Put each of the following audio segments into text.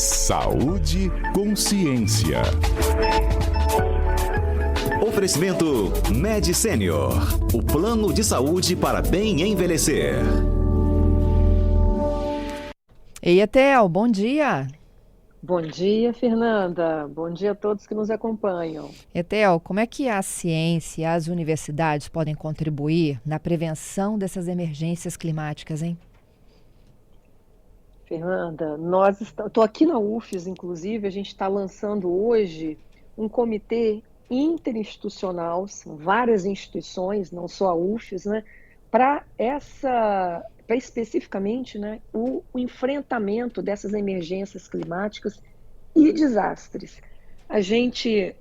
Saúde Consciência. Oferecimento Med Senior, o plano de saúde para bem envelhecer. Ei, Etel, bom dia. Bom dia, Fernanda. Bom dia a todos que nos acompanham. Etel, como é que a ciência e as universidades podem contribuir na prevenção dessas emergências climáticas, hein? Fernanda, estou aqui na UFES, inclusive, a gente está lançando hoje um comitê interinstitucional, são várias instituições, não só a UFES, né, para especificamente, né, o enfrentamento dessas emergências climáticas e desastres. A gente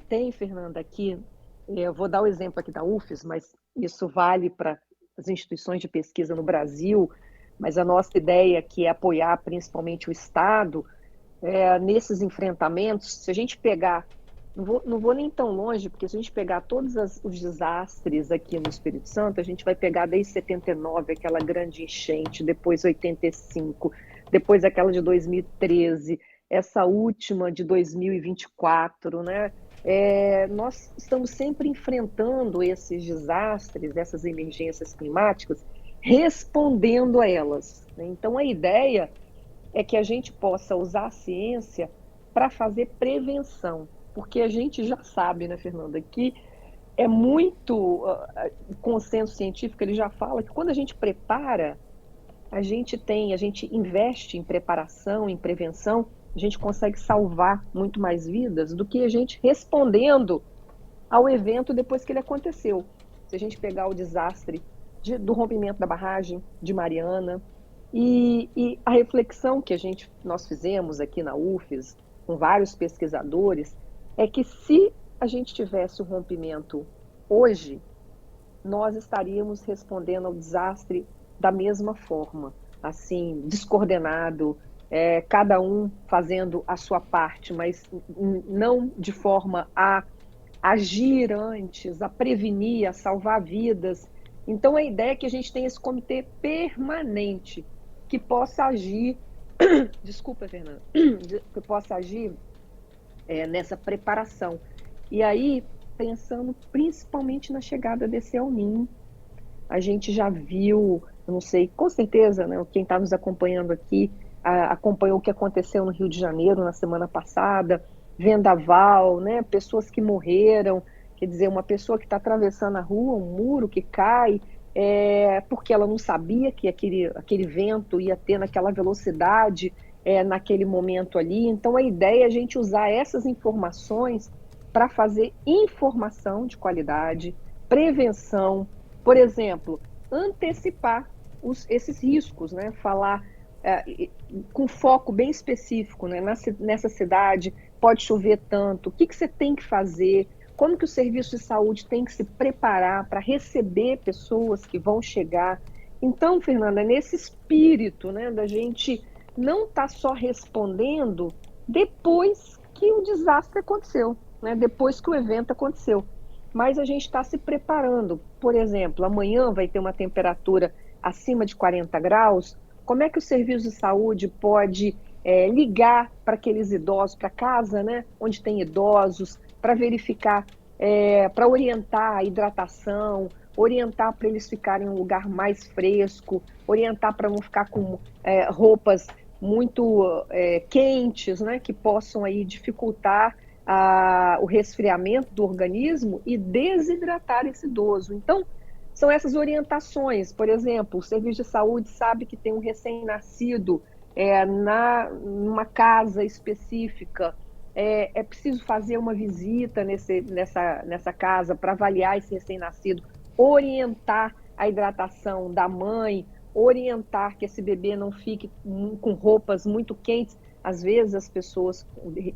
tem, Fernanda, aqui, eu vou dar o exemplo aqui da UFES, mas isso vale para as instituições de pesquisa no Brasil, mas a nossa ideia aqui é apoiar principalmente o Estado nesses enfrentamentos. Se a gente pegar, não vou nem tão longe, porque se a gente pegar todos os desastres aqui no Espírito Santo, a gente vai pegar desde 79, aquela grande enchente, depois 85, depois aquela de 2013, essa última de 2024, né? Nós estamos sempre enfrentando esses desastres, essas emergências climáticas, respondendo a elas. Então, a ideia é que a gente possa usar a ciência para fazer prevenção, porque a gente já sabe, né, Fernanda, que é muito consenso científico, ele já fala que quando a gente prepara, a gente investe em preparação, em prevenção, a gente consegue salvar muito mais vidas do que a gente respondendo ao evento depois que ele aconteceu. Se a gente pegar o desastre do rompimento da barragem de Mariana e a reflexão que nós fizemos aqui na UFES, com vários pesquisadores, é que se a gente tivesse o rompimento hoje, nós estaríamos respondendo ao desastre da mesma forma, assim, descoordenado, cada um fazendo a sua parte, mas não de forma a agir antes, a prevenir, a salvar vidas. Então, a ideia é que a gente tenha esse comitê permanente que possa agir, desculpa, Fernanda, que possa agir nessa preparação. E aí, pensando principalmente na chegada desse El Niño, a gente já viu, eu não sei, com certeza, né, quem está nos acompanhando aqui, acompanhou o que aconteceu no Rio de Janeiro na semana passada, vendaval, né, pessoas que morreram, quer dizer, uma pessoa que está atravessando a rua, um muro que cai, porque ela não sabia que aquele vento ia ter naquela velocidade, naquele momento ali. Então, a ideia é a gente usar essas informações para fazer informação de qualidade, prevenção, por exemplo, antecipar esses riscos, né? Falar com foco bem específico, né? Nessa cidade pode chover tanto, o que você tem que fazer, como que o serviço de saúde tem que se preparar para receber pessoas que vão chegar. Então, Fernanda, nesse espírito, né, da gente não estar só respondendo depois que o desastre aconteceu, né, depois que o evento aconteceu, mas a gente está se preparando. Por exemplo, amanhã vai ter uma temperatura acima de 40 graus, como é que o serviço de saúde pode ligar para aqueles idosos, para casa, né, onde tem idosos, para verificar, para orientar a hidratação, orientar para eles ficarem em um lugar mais fresco, orientar para não ficar com roupas muito quentes, né, que possam aí dificultar o resfriamento do organismo e desidratar esse idoso. Então, são essas orientações. Por exemplo, o serviço de saúde sabe que tem um recém-nascido numa casa específica, é preciso fazer uma visita nessa casa para avaliar esse recém-nascido, orientar a hidratação da mãe, orientar que esse bebê não fique com roupas muito quentes. Às vezes as pessoas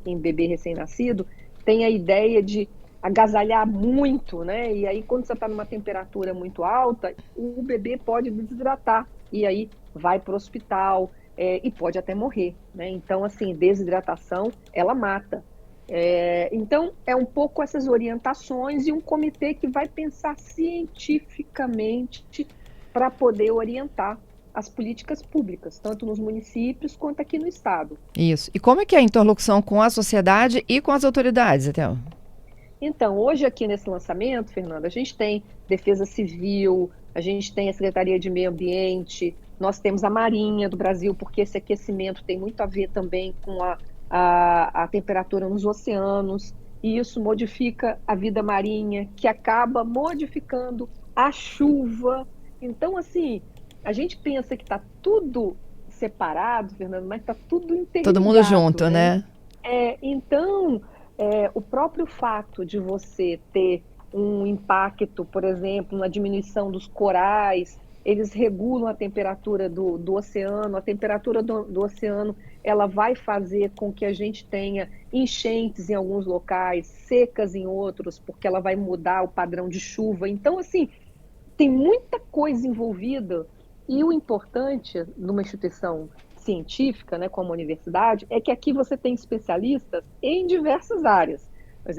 em bebê recém-nascido têm a ideia de agasalhar muito, né? E aí quando você está numa temperatura muito alta, o bebê pode desidratar e aí vai para o hospital e pode até morrer, né? Então, assim, desidratação, ela mata. Então, é um pouco essas orientações e um comitê que vai pensar cientificamente para poder orientar as políticas públicas, tanto nos municípios quanto aqui no estado. Isso. E como é que é a interlocução com a sociedade e com as autoridades, Etel? Então, hoje aqui nesse lançamento, Fernanda, a gente tem Defesa Civil, a gente tem a Secretaria de Meio Ambiente, nós temos a Marinha do Brasil, porque esse aquecimento tem muito a ver também com a temperatura nos oceanos, e isso modifica a vida marinha, que acaba modificando a chuva. Então, assim, a gente pensa que está tudo separado, Fernando, mas está tudo interligado. Todo mundo junto, né? Então, o próprio fato de você ter um impacto, por exemplo, na diminuição dos corais, eles regulam a temperatura do oceano. A temperatura do oceano, ela vai fazer com que a gente tenha enchentes em alguns locais, secas em outros, porque ela vai mudar o padrão de chuva. Então, assim, tem muita coisa envolvida, e o importante numa instituição científica, né, como a universidade, é que aqui você tem especialistas em diversas áreas.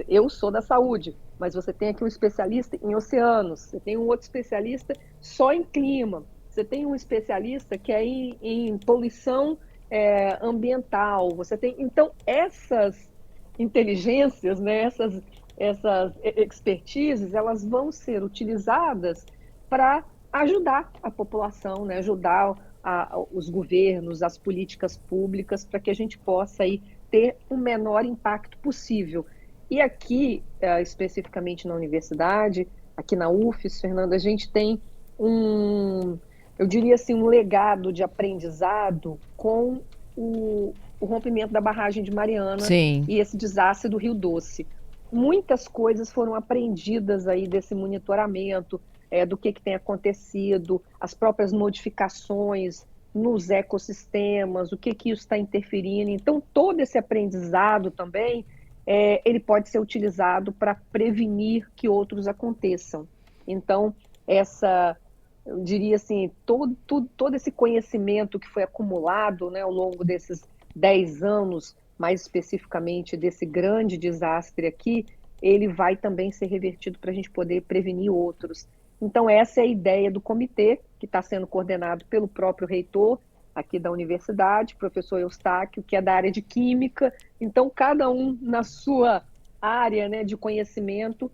Eu sou da saúde, mas você tem aqui um especialista em oceanos, você tem um outro especialista só em clima, você tem um especialista que é em poluição ambiental, você tem... Então, essas inteligências, né, essas expertises, elas vão ser utilizadas para ajudar a população, né, ajudar os governos, as políticas públicas, para que a gente possa aí ter o menor impacto possível. E aqui, especificamente na universidade, aqui na UFES, Fernanda, a gente tem eu diria assim, um legado de aprendizado com o rompimento da barragem de Mariana. Sim. E esse desastre do Rio Doce. Muitas coisas foram aprendidas aí desse monitoramento, do que tem acontecido, as próprias modificações nos ecossistemas, o que isso está interferindo. Então, todo esse aprendizado também, ele pode ser utilizado para prevenir que outros aconteçam. Então, eu diria assim, todo esse conhecimento que foi acumulado, né, ao longo desses 10 anos, mais especificamente desse grande desastre aqui, ele vai também ser revertido para a gente poder prevenir outros. Então, essa é a ideia do comitê, que está sendo coordenado pelo próprio reitor aqui da universidade, professor Eustáquio, que é da área de Química. Então, cada um na sua área, né, de conhecimento,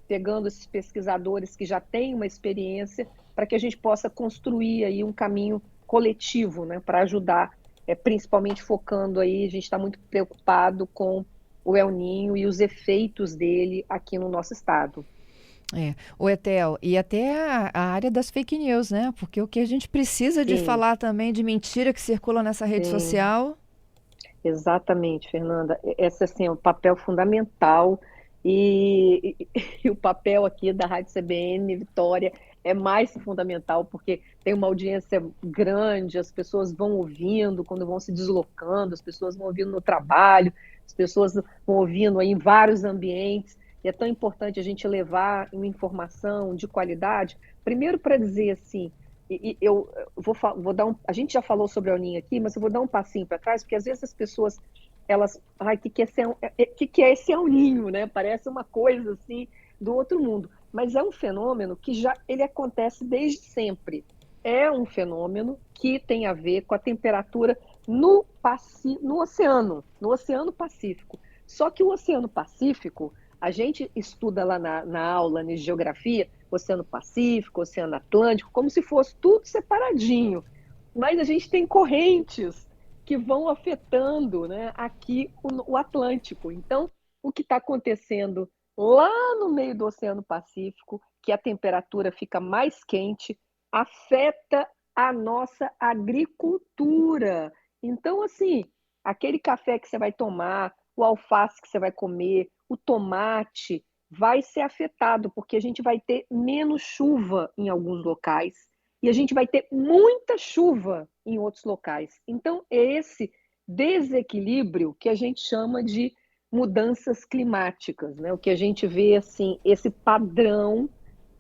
pegando esses pesquisadores que já têm uma experiência, para que a gente possa construir aí um caminho coletivo, né, para ajudar, principalmente focando aí, a gente está muito preocupado com o El Niño e os efeitos dele aqui no nosso estado. O Etel, e até a área das fake news, né? Porque o que a gente precisa de falar também de mentira que circula nessa rede social. Exatamente, Fernanda. Esse assim, é um papel fundamental e o papel aqui da Rádio CBN Vitória é mais fundamental, porque tem uma audiência grande, as pessoas vão ouvindo quando vão se deslocando, as pessoas vão ouvindo no trabalho, as pessoas vão ouvindo aí em vários ambientes. E é tão importante a gente levar uma informação de qualidade, primeiro para dizer assim, eu vou dar a gente já falou sobre a El Niño aqui, mas eu vou dar um passinho para trás, porque às vezes as pessoas, elas, o que é esse El Niño, né? Parece uma coisa assim do outro mundo, mas é um fenômeno que ele acontece desde sempre. É um fenômeno que tem a ver com a temperatura no Oceano Pacífico. Só que o Oceano Pacífico, a gente estuda lá na aula de geografia, Oceano Pacífico, Oceano Atlântico, como se fosse tudo separadinho. Mas a gente tem correntes que vão afetando, né, aqui o Atlântico. Então, o que está acontecendo lá no meio do Oceano Pacífico, que a temperatura fica mais quente, afeta a nossa agricultura. Então, assim, aquele café que você vai tomar, o alface que você vai comer, o tomate vai ser afetado, porque a gente vai ter menos chuva em alguns locais e a gente vai ter muita chuva em outros locais. Então, é esse desequilíbrio que a gente chama de mudanças climáticas, né? O que a gente vê, assim, esse padrão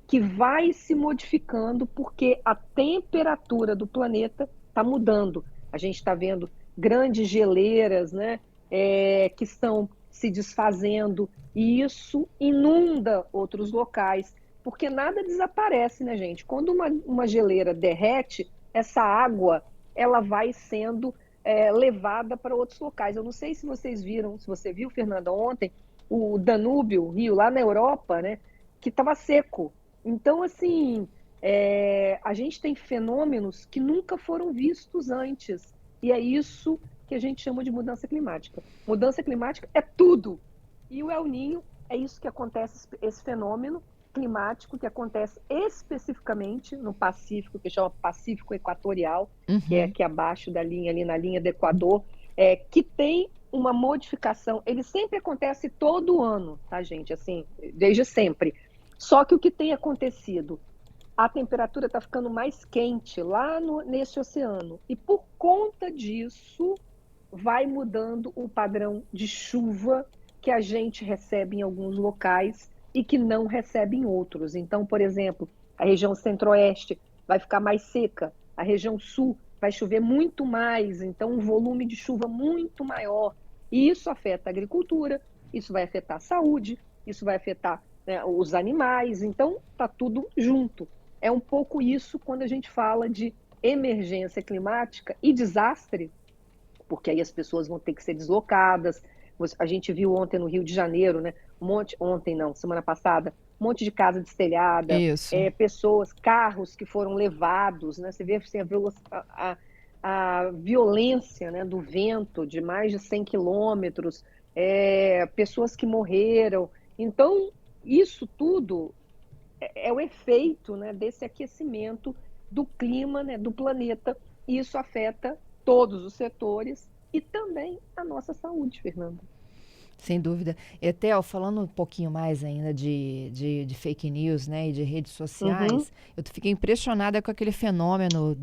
que vai se modificando porque a temperatura do planeta está mudando. A gente está vendo grandes geleiras, né, que estão se desfazendo, e isso inunda outros locais, porque nada desaparece, né, gente? Quando uma geleira derrete, essa água ela vai sendo levada para outros locais. Eu não sei se vocês viram, se você viu, Fernanda, ontem, o Danúbio, o rio lá na Europa, né, que estava seco. Então, assim, a gente tem fenômenos que nunca foram vistos antes. E é isso que a gente chama de mudança climática. Mudança climática é tudo. E o El Niño é isso que acontece, esse fenômeno climático que acontece especificamente no Pacífico, que chama Pacífico Equatorial, que é abaixo da linha, ali na linha do Equador, que tem uma modificação. Ele sempre acontece todo ano, tá, gente? Assim, desde sempre. Só que o que tem acontecido? A temperatura está ficando mais quente lá nesse oceano. E por conta disso, vai mudando o padrão de chuva que a gente recebe em alguns locais e que não recebe em outros. Então, por exemplo, a região centro-oeste vai ficar mais seca, a região sul vai chover muito mais, então um volume de chuva muito maior. E isso afeta a agricultura, isso vai afetar a saúde, isso vai afetar, né, os animais, então está tudo junto. É um pouco isso quando a gente fala de emergência climática e desastre, porque aí as pessoas vão ter que ser deslocadas. A gente viu ontem no Rio de Janeiro, né? Semana passada, um monte de casa destelhada, pessoas, carros que foram levados, né? Você vê assim, a violência, né, do vento de mais de 100 quilômetros, pessoas que morreram. Então, isso tudo é o efeito, né, desse aquecimento do clima, né, do planeta, e isso afeta todos os setores e também a nossa saúde, Fernanda. Sem dúvida. Etel, falando um pouquinho mais ainda de fake news, né, e de redes sociais, eu fiquei impressionada com aquele fenômeno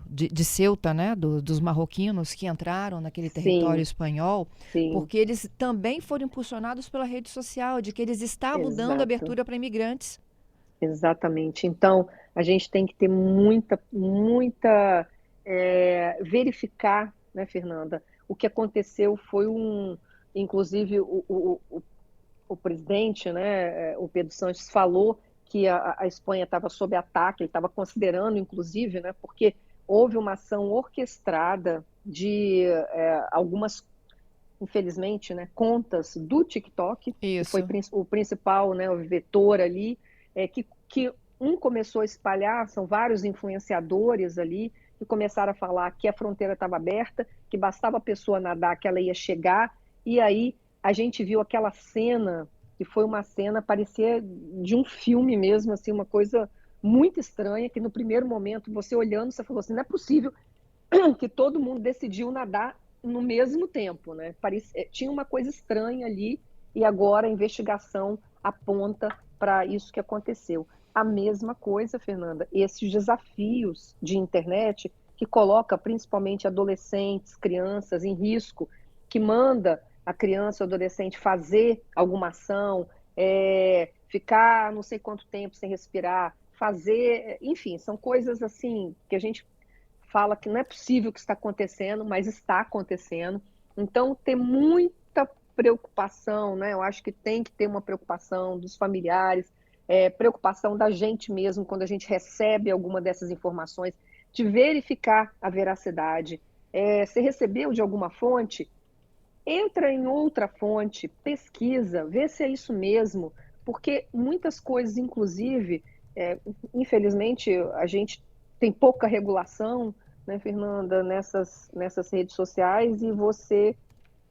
de Ceuta, né, dos marroquinos que entraram naquele território espanhol, porque eles também foram impulsionados pela rede social, de que eles estavam dando abertura para imigrantes. Exatamente. Então, a gente tem que ter muita verificar, né, Fernanda? O que aconteceu foi inclusive o presidente, né, o Pedro Sánchez falou que a Espanha estava sob ataque, ele estava considerando, inclusive, né, porque houve uma ação orquestrada de algumas, infelizmente, né, contas do TikTok, que foi o principal, né, o vetor ali, que começou a espalhar, são vários influenciadores ali, que começaram a falar que a fronteira estava aberta, que bastava a pessoa nadar, que ela ia chegar, e aí a gente viu aquela cena, que foi uma cena, parecia de um filme mesmo, assim, uma coisa muito estranha, que no primeiro momento, você olhando, você falou assim, não é possível que todo mundo decidiu nadar no mesmo tempo, né? Tinha uma coisa estranha ali, e agora a investigação aponta para isso que aconteceu. A mesma coisa, Fernanda, esses desafios de internet que coloca principalmente adolescentes, crianças em risco, que manda a criança ou adolescente fazer alguma ação, ficar não sei quanto tempo sem respirar, enfim, são coisas assim que a gente fala que não é possível que está acontecendo, mas está acontecendo. Então, ter muita preocupação, né? Eu acho que tem que ter uma preocupação dos familiares, preocupação da gente mesmo quando a gente recebe alguma dessas informações, de verificar a veracidade. Se recebeu de alguma fonte, entra em outra fonte, pesquisa, vê se é isso mesmo, porque muitas coisas, inclusive, infelizmente, a gente tem pouca regulação, né, Fernanda, nessas redes sociais,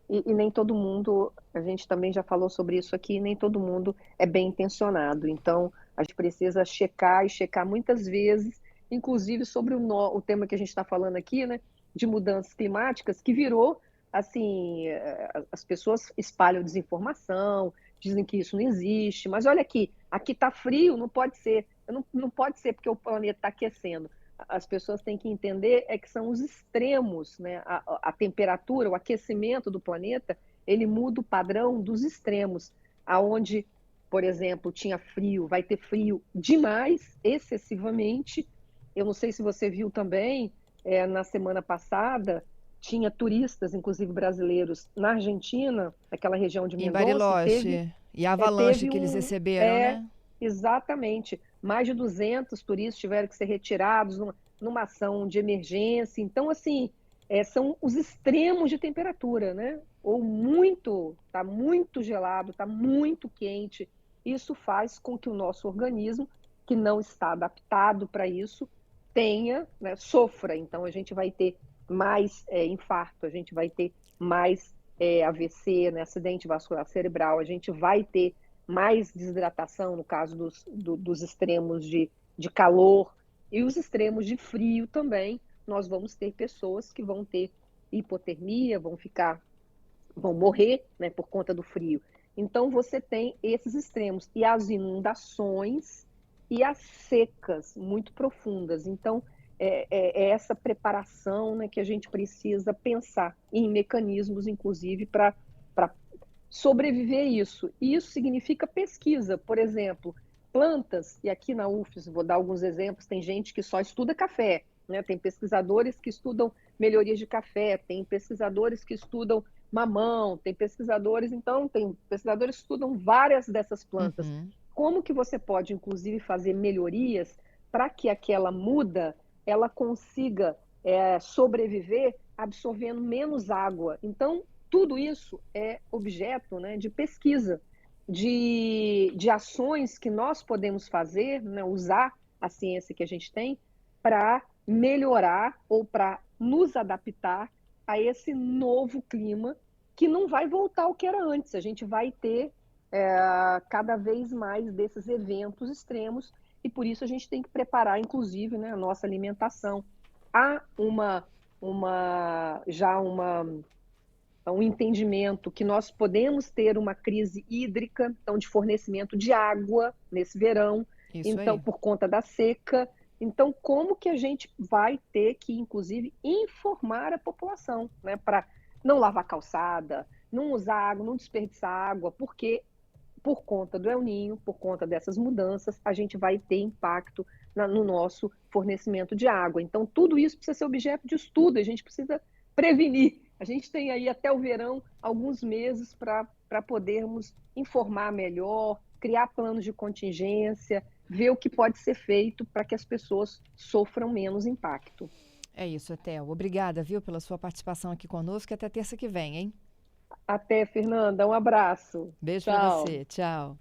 e nem todo mundo, a gente também já falou sobre isso aqui, nem todo mundo é bem intencionado. Então, a gente precisa checar muitas vezes, inclusive sobre o tema que a gente está falando aqui, né, de mudanças climáticas, que virou, assim, as pessoas espalham desinformação, dizem que isso não existe, mas olha aqui está frio, não pode ser, não pode ser porque o planeta está aquecendo. As pessoas têm que entender que são os extremos, né? A temperatura, o aquecimento do planeta, ele muda o padrão dos extremos, aonde, por exemplo, tinha frio, vai ter frio demais, excessivamente. Eu não sei se você viu também, na semana passada, tinha turistas, inclusive brasileiros, na Argentina, naquela região de Mendoza. Em Bariloche, e a avalanche que eles receberam, né? Exatamente. Mais de 200 turistas tiveram que ser retirados numa ação de emergência. Então, assim, são os extremos de temperatura, né? Ou tá muito gelado, tá muito quente. Isso faz com que o nosso organismo, que não está adaptado para isso, né, sofra. Então, a gente vai ter mais infarto, a gente vai ter mais AVC, né, acidente vascular cerebral, a gente vai ter mais desidratação, no caso dos extremos de calor, e os extremos de frio também. Nós vamos ter pessoas que vão ter hipotermia, vão morrer, né, por conta do frio. Então, você tem esses extremos, e as inundações e as secas muito profundas. Então, é essa preparação, né, que a gente precisa pensar em mecanismos, inclusive, para sobreviver a isso. E isso significa pesquisa. Por exemplo, plantas, e aqui na UFES, vou dar alguns exemplos, tem gente que só estuda café, né? Tem pesquisadores que estudam melhorias de café, tem pesquisadores que estudam mamão, tem pesquisadores que estudam várias dessas plantas. Uhum. Como que você pode, inclusive, fazer melhorias para que aquela muda ela consiga sobreviver absorvendo menos água? Então, tudo isso é objeto, né, de pesquisa, de ações que nós podemos fazer, né, usar a ciência que a gente tem para melhorar ou para nos adaptar a esse novo clima que não vai voltar ao que era antes. A gente vai ter cada vez mais desses eventos extremos, e por isso a gente tem que preparar, inclusive, né, a nossa alimentação. Há um entendimento que nós podemos ter uma crise hídrica, então de fornecimento de água nesse verão, Isso então aí. por conta da seca. Então, como que a gente vai ter que, inclusive, informar a população, né, para não lavar calçada, não usar água, não desperdiçar água, porque por conta do El Niño, por conta dessas mudanças, a gente vai ter impacto no nosso fornecimento de água. Então, tudo isso precisa ser objeto de estudo, a gente precisa prevenir. A gente tem aí até o verão alguns meses para podermos informar melhor, criar planos de contingência, ver o que pode ser feito para que as pessoas sofram menos impacto. É isso, Etel. Obrigada, viu, pela sua participação aqui conosco e até terça que vem, hein? Até, Fernanda. Um abraço. Beijo para Tchau. você. Tchau.